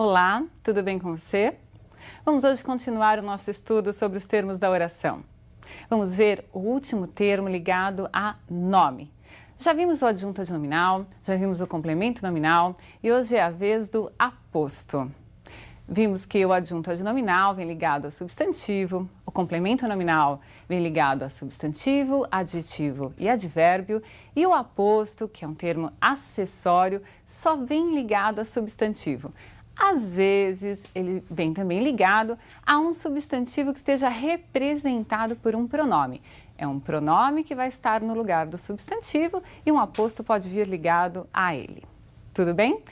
Olá, tudo bem com você? Vamos hoje continuar o nosso estudo sobre os termos da oração. Vamos ver o último termo ligado a nome. Já vimos o adjunto adnominal, já vimos o complemento nominal e hoje é a vez do aposto. Vimos que o adjunto adnominal vem ligado a substantivo, o complemento nominal vem ligado a substantivo, adjetivo e advérbio, e o aposto, que é um termo acessório, só vem ligado a substantivo. Às vezes, ele vem também ligado a um substantivo que esteja representado por um pronome. É um pronome que vai estar no lugar do substantivo e um aposto pode vir ligado a ele. Tudo bem?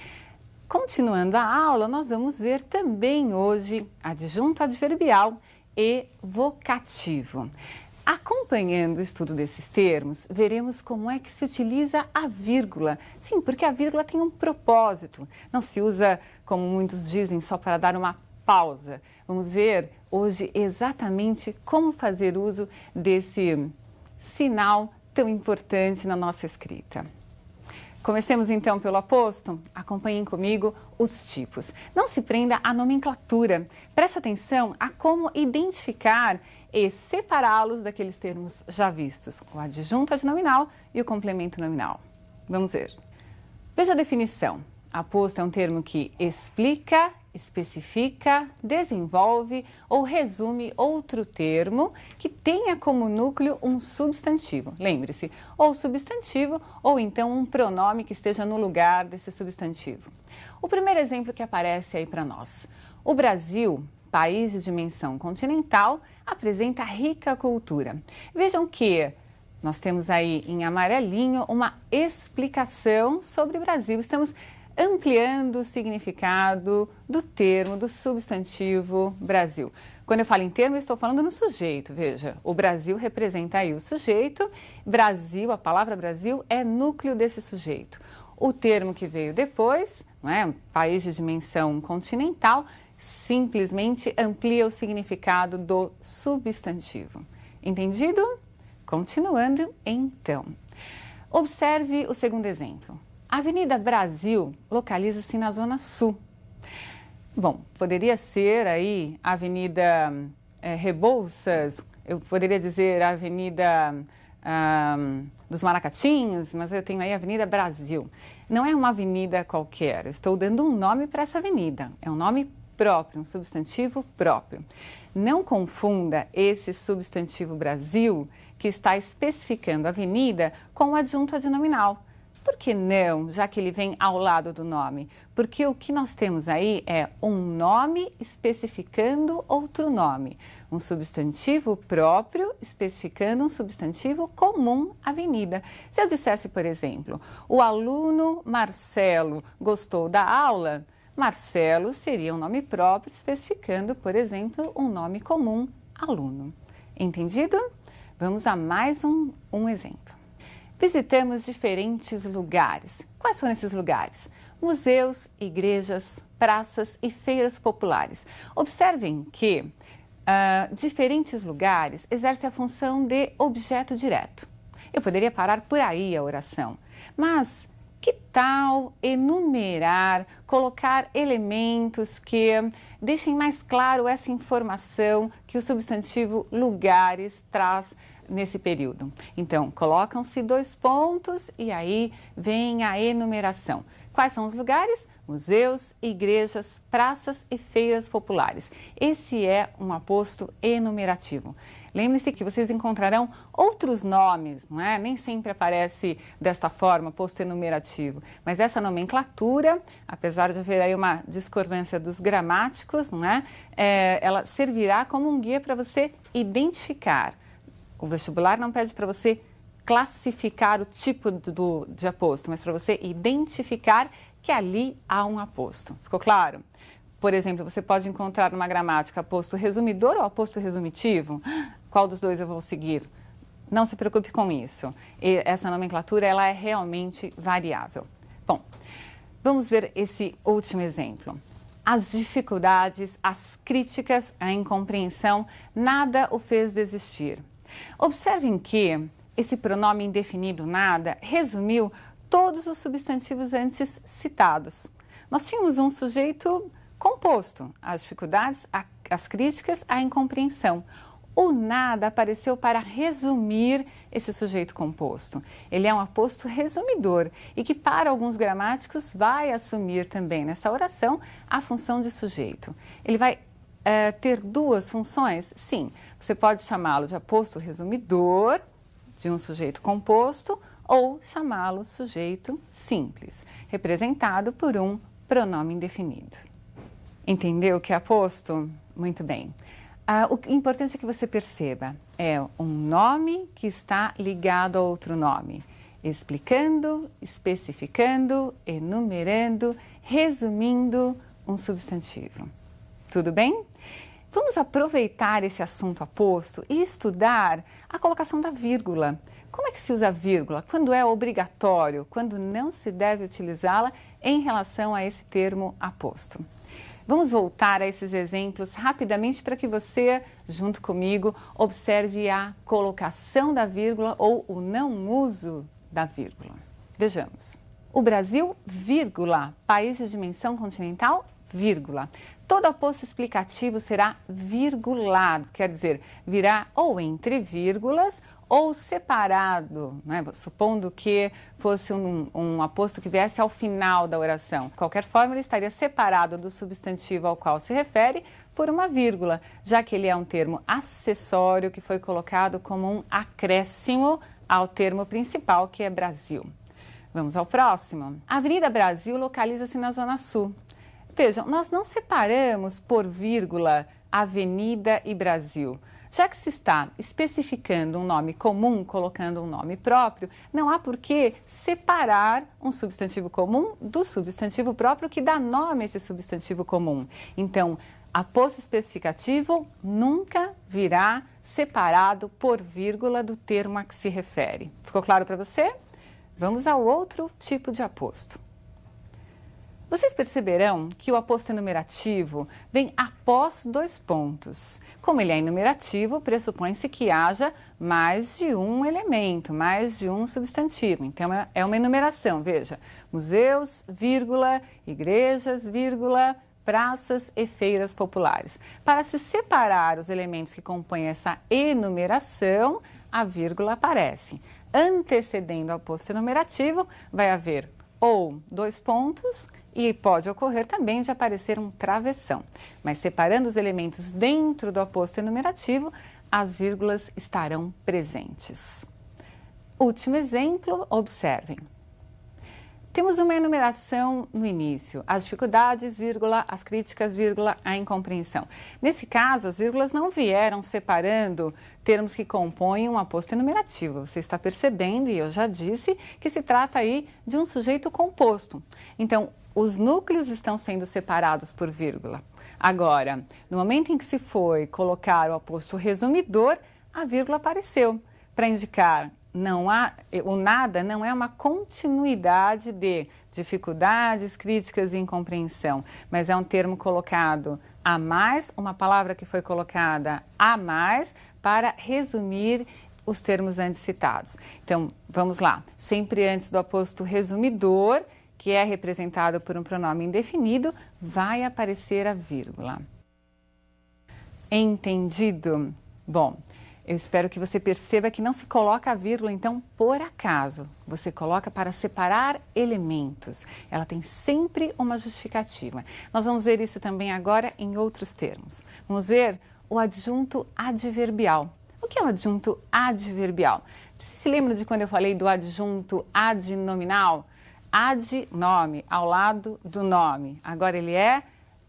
Continuando a aula, nós vamos ver também hoje adjunto adverbial e vocativo. Acompanhando o estudo desses termos, veremos como é que se utiliza a vírgula. Sim, porque a vírgula tem um propósito. Não se usa, como muitos dizem, só para dar uma pausa. Vamos ver hoje exatamente como fazer uso desse sinal tão importante na nossa escrita. Comecemos então pelo aposto. Acompanhem comigo os tipos. Não se prenda à nomenclatura. Preste atenção a como identificar e separá-los daqueles termos já vistos, o adjunto adnominal e o complemento nominal. Vamos ver. Veja a definição. Aposto é um termo que explica, especifica, desenvolve ou resume outro termo que tenha como núcleo um substantivo. Lembre-se, ou substantivo ou então um pronome que esteja no lugar desse substantivo. O primeiro exemplo que aparece aí para nós. O Brasil, país de dimensão continental, apresenta rica cultura. Vejam que nós temos aí em amarelinho uma explicação sobre o Brasil. Estamos ampliando o significado do termo, do substantivo Brasil. Quando eu falo em termo, eu estou falando no sujeito. Veja, o Brasil representa aí o sujeito. Brasil, a palavra Brasil é núcleo desse sujeito. O termo que veio depois, não é? Um país de dimensão continental, simplesmente amplia o significado do substantivo. Entendido? Continuando, então. Observe o segundo exemplo. A Avenida Brasil localiza-se na Zona Sul. Bom, poderia ser aí a Avenida Rebouças, eu poderia dizer a Avenida dos Maracatinhos, mas eu tenho aí a Avenida Brasil. Não é uma avenida qualquer, eu estou dando um nome para essa avenida, é um nome próprio, um substantivo próprio. Não confunda esse substantivo Brasil, que está especificando a avenida, com o adjunto adnominal. Por que não, já que ele vem ao lado do nome? Porque o que nós temos aí é um nome especificando outro nome. Um substantivo próprio especificando um substantivo comum, avenida. Se eu dissesse, por exemplo, o aluno Marcelo gostou da aula, Marcelo seria um nome próprio especificando, por exemplo, um nome comum, aluno. Entendido? Vamos a mais um exemplo. Visitamos diferentes lugares. Quais são esses lugares? Museus, igrejas, praças e feiras populares. Observem que diferentes lugares exercem a função de objeto direto. Eu poderia parar por aí a oração, mas que tal enumerar, colocar elementos que deixem mais claro essa informação que o substantivo lugares traz nesse período? Então, colocam-se 2 pontos e aí vem a enumeração. Quais são os lugares? Museus, igrejas, praças e feiras populares. Esse é um aposto enumerativo. Lembre-se que vocês encontrarão outros nomes, não é? Nem sempre aparece desta forma, aposto enumerativo. Mas essa nomenclatura, apesar de haver aí uma discordância dos gramáticos, não é? Ela servirá como um guia para você identificar. O vestibular não pede para você classificar o tipo de aposto, mas para você identificar que ali há um aposto. Ficou claro? Por exemplo, você pode encontrar numa gramática aposto resumidor ou aposto resumitivo. Qual dos dois eu vou seguir? Não se preocupe com isso. E essa nomenclatura ela é realmente variável. Bom, vamos ver esse último exemplo. As dificuldades, as críticas, a incompreensão, nada o fez desistir. Observem que esse pronome indefinido nada resumiu todos os substantivos antes citados. Nós tínhamos um sujeito composto, as dificuldades, as críticas, a incompreensão. O nada apareceu para resumir esse sujeito composto. Ele é um aposto resumidor e que, para alguns gramáticos, vai assumir também nessa oração a função de sujeito. Ele vai ter duas funções? Sim, você pode chamá-lo de aposto resumidor de um sujeito composto ou chamá-lo sujeito simples, representado por um pronome indefinido. Entendeu o que é aposto? Muito bem. O importante é que você perceba, é um nome que está ligado a outro nome, explicando, especificando, enumerando, resumindo um substantivo. Tudo bem? Vamos aproveitar esse assunto aposto e estudar a colocação da vírgula. Como é que se usa a vírgula? Quando é obrigatório, quando não se deve utilizá-la em relação a esse termo aposto. Vamos voltar a esses exemplos rapidamente para que você, junto comigo, observe a colocação da vírgula ou o não uso da vírgula. Vejamos. O Brasil, vírgula, país de dimensão continental, vírgula. Todo aposto explicativo será virgulado, quer dizer, virá ou entre vírgulas ou separado, né? Supondo que fosse um aposto que viesse ao final da oração. De qualquer forma, ele estaria separado do substantivo ao qual se refere por uma vírgula, já que ele é um termo acessório que foi colocado como um acréscimo ao termo principal, que é Brasil. Vamos ao próximo. A Avenida Brasil localiza-se na Zona Sul. Vejam, nós não separamos por vírgula Avenida e Brasil. Já que se está especificando um nome comum, colocando um nome próprio, não há por que separar um substantivo comum do substantivo próprio que dá nome a esse substantivo comum. Então, aposto especificativo nunca virá separado por vírgula do termo a que se refere. Ficou claro para você? Vamos ao outro tipo de aposto. Vocês perceberão que o aposto enumerativo vem após dois pontos. Como ele é enumerativo, pressupõe-se que haja mais de um elemento, mais de um substantivo. Então, é uma enumeração, veja, museus, vírgula, igrejas, vírgula, praças e feiras populares. Para se separar os elementos que compõem essa enumeração, a vírgula aparece. Antecedendo o aposto enumerativo, vai haver ou dois pontos e pode ocorrer também de aparecer um travessão. Mas separando os elementos dentro do aposto enumerativo, as vírgulas estarão presentes. Último exemplo, observem. Temos uma enumeração no início, as dificuldades, vírgula, as críticas, vírgula, a incompreensão. Nesse caso, as vírgulas não vieram separando termos que compõem um aposto enumerativo. Você está percebendo, e eu já disse, que se trata aí de um sujeito composto. Então, os núcleos estão sendo separados por vírgula. Agora, no momento em que se foi colocar o aposto resumidor, a vírgula apareceu para indicar o nada não é uma continuidade de dificuldades, críticas e incompreensão, mas é um termo colocado a mais, uma palavra que foi colocada a mais para resumir os termos antes citados. Então, vamos lá. Sempre antes do aposto resumidor, que é representado por um pronome indefinido, vai aparecer a vírgula. Entendido? Bom, eu espero que você perceba que não se coloca a vírgula, então, por acaso. Você coloca para separar elementos. Ela tem sempre uma justificativa. Nós vamos ver isso também agora em outros termos. Vamos ver o adjunto adverbial. O que é o adjunto adverbial? Você se lembra de quando eu falei do adjunto adnominal? Ad, nome, ao lado do nome. Agora ele é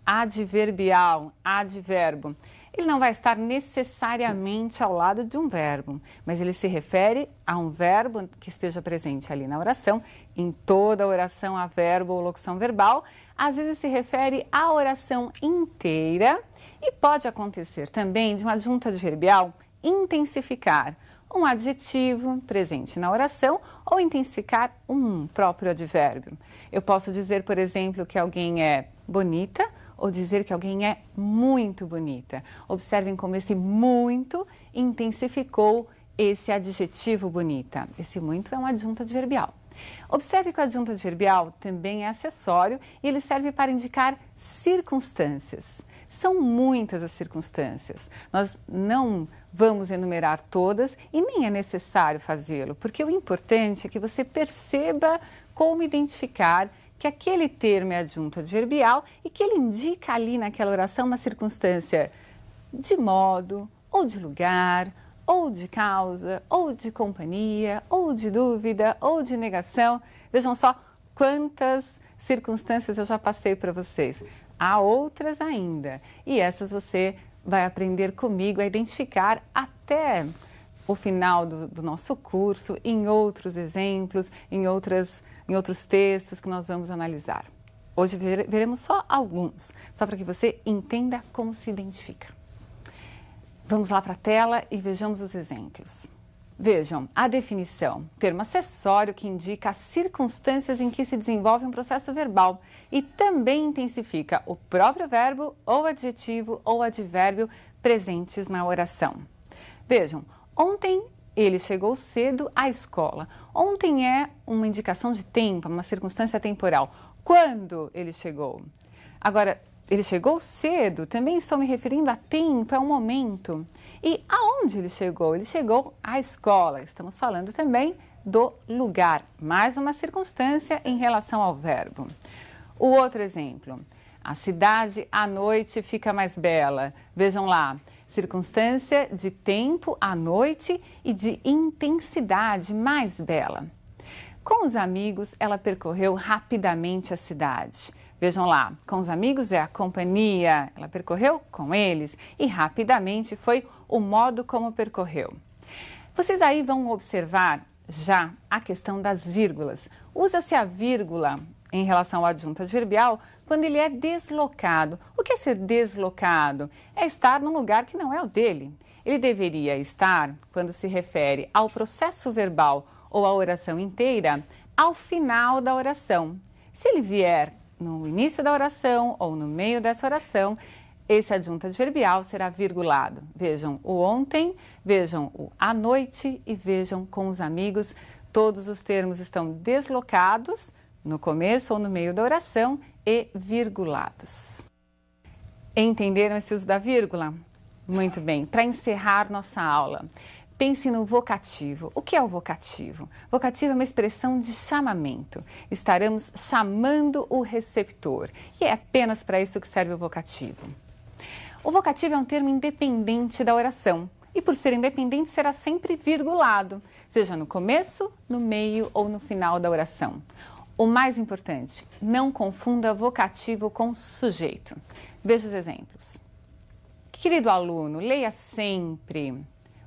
adverbial, advérbio. Ele não vai estar necessariamente ao lado de um verbo, mas ele se refere a um verbo que esteja presente ali na oração. Em toda oração há verbo ou locução verbal. Às vezes se refere à oração inteira e pode acontecer também de um adjunto adverbial intensificar um adjetivo presente na oração ou intensificar um próprio advérbio. Eu posso dizer, por exemplo, que alguém é bonita ou dizer que alguém é muito bonita. Observem como esse muito intensificou esse adjetivo bonita. Esse muito é um adjunto adverbial. Observe que o adjunto adverbial também é acessório e ele serve para indicar circunstâncias. São muitas as circunstâncias. Nós não vamos enumerar todas e nem é necessário fazê-lo, porque o importante é que você perceba como identificar que aquele termo é adjunto adverbial e que ele indica ali naquela oração uma circunstância de modo, ou de lugar, ou de causa, ou de companhia, ou de dúvida, ou de negação. Vejam só quantas circunstâncias eu já passei para vocês. Há outras ainda, e essas você vai aprender comigo a identificar até o final do nosso curso, em outros exemplos, em outros textos que nós vamos analisar. Hoje veremos só alguns, só para que você entenda como se identifica. Vamos lá para a tela e vejamos os exemplos. Vejam, a definição, termo acessório que indica as circunstâncias em que se desenvolve um processo verbal e também intensifica o próprio verbo ou adjetivo ou advérbio presentes na oração. Vejam, ontem ele chegou cedo à escola. Ontem é uma indicação de tempo, uma circunstância temporal. Quando ele chegou? Agora, ele chegou cedo, também estou me referindo a tempo, é um momento. E aonde ele chegou? Ele chegou à escola. Estamos falando também do lugar, mais uma circunstância em relação ao verbo. O outro exemplo, a cidade à noite fica mais bela. Vejam lá, circunstância de tempo à noite e de intensidade mais bela. Com os amigos, ela percorreu rapidamente a cidade. Vejam lá, com os amigos é a companhia, ela percorreu com eles e rapidamente foi o modo como percorreu. Vocês aí vão observar já a questão das vírgulas. Usa-se a vírgula em relação ao adjunto adverbial quando ele é deslocado. O que é ser deslocado? É estar num lugar que não é o dele. Ele deveria estar, quando se refere ao processo verbal ou à oração inteira, ao final da oração. Se ele vier no início da oração ou no meio dessa oração, esse adjunto adverbial será virgulado. Vejam o ontem, vejam o à noite e vejam com os amigos. Todos os termos estão deslocados no começo ou no meio da oração e virgulados. Entenderam esse uso da vírgula? Muito bem. Para encerrar nossa aula, pense no vocativo. O que é o vocativo? Vocativo é uma expressão de chamamento. Estaremos chamando o receptor. E é apenas para isso que serve o vocativo. O vocativo é um termo independente da oração. E por ser independente, será sempre virgulado, seja no começo, no meio ou no final da oração. O mais importante, não confunda vocativo com sujeito. Veja os exemplos. Querido aluno, leia sempre.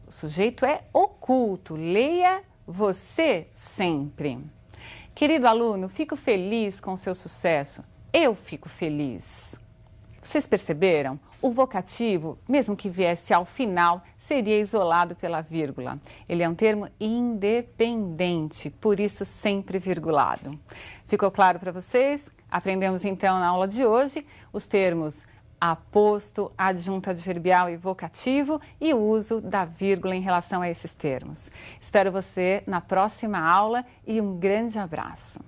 O sujeito é oculto, leia você sempre. Querido aluno, fico feliz com o seu sucesso. Eu fico feliz. Vocês perceberam? O vocativo, mesmo que viesse ao final, seria isolado pela vírgula. Ele é um termo independente, por isso sempre virgulado. Ficou claro para vocês? Aprendemos então na aula de hoje os termos aposto, adjunto adverbial e vocativo e o uso da vírgula em relação a esses termos. Espero você na próxima aula e um grande abraço.